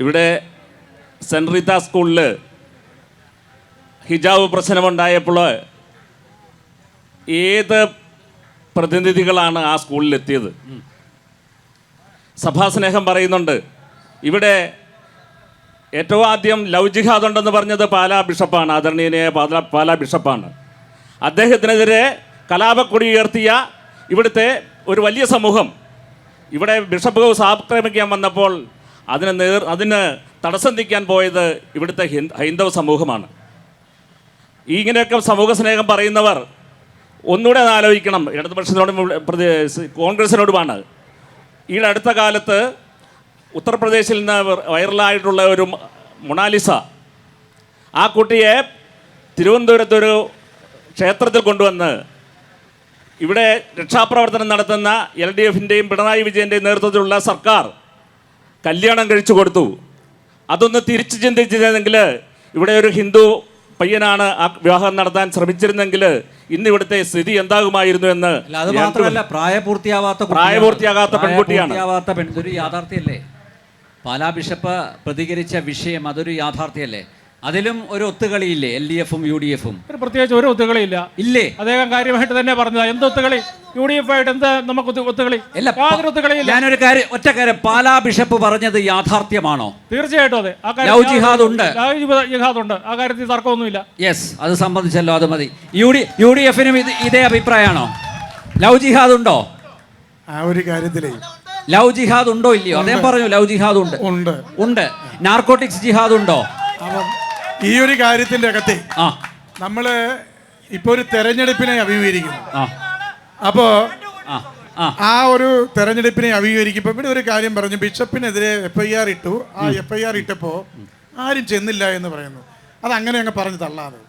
ഇവിടെ സെൻറ്റ് റീത്ത സ്കൂളിൽ ഹിജാബ് പ്രശ്നമുണ്ടായപ്പോൾ ഏത് പ്രതിനിധികളാണ് ആ സ്കൂളിലെത്തിയത്? സഭാസ്നേഹം പറയുന്നുണ്ട്. ഇവിടെ ഏറ്റവും ആദ്യം ലവ് ജിഹാദ് ഉണ്ടെന്ന് പറഞ്ഞത് പാലാ ബിഷപ്പാണ്, ആദരണീയനായ പാലാ ബിഷപ്പാണ്. അദ്ദേഹത്തിനെതിരെ കലാപക്കൊടി ഉയർത്തിയ ഇവിടുത്തെ ഒരു വലിയ സമൂഹം ഇവിടെ ബിഷപ്പ് ഹൗസ് ആക്രമിക്കാൻ വന്നപ്പോൾ അതിന് തടസ്സം നിൽക്കാൻ പോയത് ഇവിടുത്തെ ഹൈന്ദവ സമൂഹമാണ്. ഇങ്ങനെയൊക്കെ സമൂഹ സ്നേഹം പറയുന്നവർ ഒന്നുകൂടെ ആലോചിക്കണം. ഇടതുപക്ഷത്തിനോടും കോൺഗ്രസിനോടുമാണ്. ഈ അടുത്ത കാലത്ത് ഉത്തർപ്രദേശിൽ നിന്ന് വൈറലായിട്ടുള്ള ഒരു മൊണാലിസ, ആ കുട്ടിയെ തിരുവനന്തപുരത്തൊരു ക്ഷേത്രത്തിൽ കൊണ്ടുവന്ന് ഇവിടെ രക്ഷാപ്രവർത്തനം നടത്തുന്ന LDFിൻ്റെയും പിണറായി വിജയൻ്റെയും നേതൃത്വത്തിലുള്ള സർക്കാർ കല്യാണം കഴിച്ചു കൊടുത്തു. അതൊന്ന് തിരിച്ചു ചിന്തിച്ചിരുന്നെങ്കിൽ, ഇവിടെ ഒരു ഹിന്ദു പയ്യനാണ് ആ വിവാഹം നടത്താൻ ശ്രമിച്ചിരുന്നെങ്കിൽ ഇന്ന് ഇവിടുത്തെ സ്ഥിതി എന്താകുമായിരുന്നു എന്ന്. അത് മാത്രമല്ല, പ്രായപൂർത്തിയാകാത്ത പെൺകുട്ടിയാണ്. ഒരു യാഥാർത്ഥ്യമല്ലേ? പാലാ ബിഷപ്പ് പ്രതികരിച്ച വിഷയം അതൊരു യാഥാർത്ഥ്യമല്ലേ? അതിലും ഒരു ഒത്തുകളിയില്ലേ LDFും UDFും? പ്രത്യേകിച്ച് ഒരു ഒത്തുകളിയില്ല. ഇല്ലേ? അദ്ദേഹം കാര്യമായിട്ട് തന്നെ പറഞ്ഞത്. എന്ത് ഒത്തുകളി? UDF ആയിട്ട് എന്താ നമുക്ക് ഒത്തുകളി? ഞാനൊരു കാര്യം, ഒറ്റ കാര്യം, പാലാ ബിഷപ്പ് പറഞ്ഞത് യാഥാർത്ഥ്യമാണോ? തീർച്ചയായിട്ടും അതെ. ലവ് ജിഹാദ് ഉണ്ട്, ആ കാര്യത്തിൽ തർക്കമൊന്നുമില്ല. യെസ്, അത് സംബന്ധിച്ചല്ലോ, അത് മതി. UDFിനും ഇതേ അഭിപ്രായമാണോ? ലവ് ജിഹാദ് ഉണ്ടോ? ആ ഒരു കാര്യത്തിലേ ലവ് ജിഹാദ് ഉണ്ടോ ഇല്ലയോ? അദ്ദേഹം പറഞ്ഞു ലവ് ജിഹാദ് ഉണ്ട്. നാർക്കോട്ടിക്സ് ജിഹാദ് ഉണ്ടോ? ഈ ഒരു കാര്യത്തിന്റെ അകത്തെ നമ്മള് ഇപ്പൊ ഒരു തെരഞ്ഞെടുപ്പിനെ അഭിമുഖീകരിക്കുന്നു. അപ്പോ ആ ഒരു തെരഞ്ഞെടുപ്പിനെ അഭിമുഖീകരിക്കുമ്പോ ഇവിടെ ഒരു കാര്യം പറഞ്ഞു, ബിഷപ്പിനെതിരെ FIR ഇട്ടു. ആ FIR ഇട്ടപ്പോ ആരും ചെന്നില്ല എന്ന് പറയുന്നു. അത് അങ്ങനെ അങ്ങ് പറഞ്ഞു തള്ളാതെ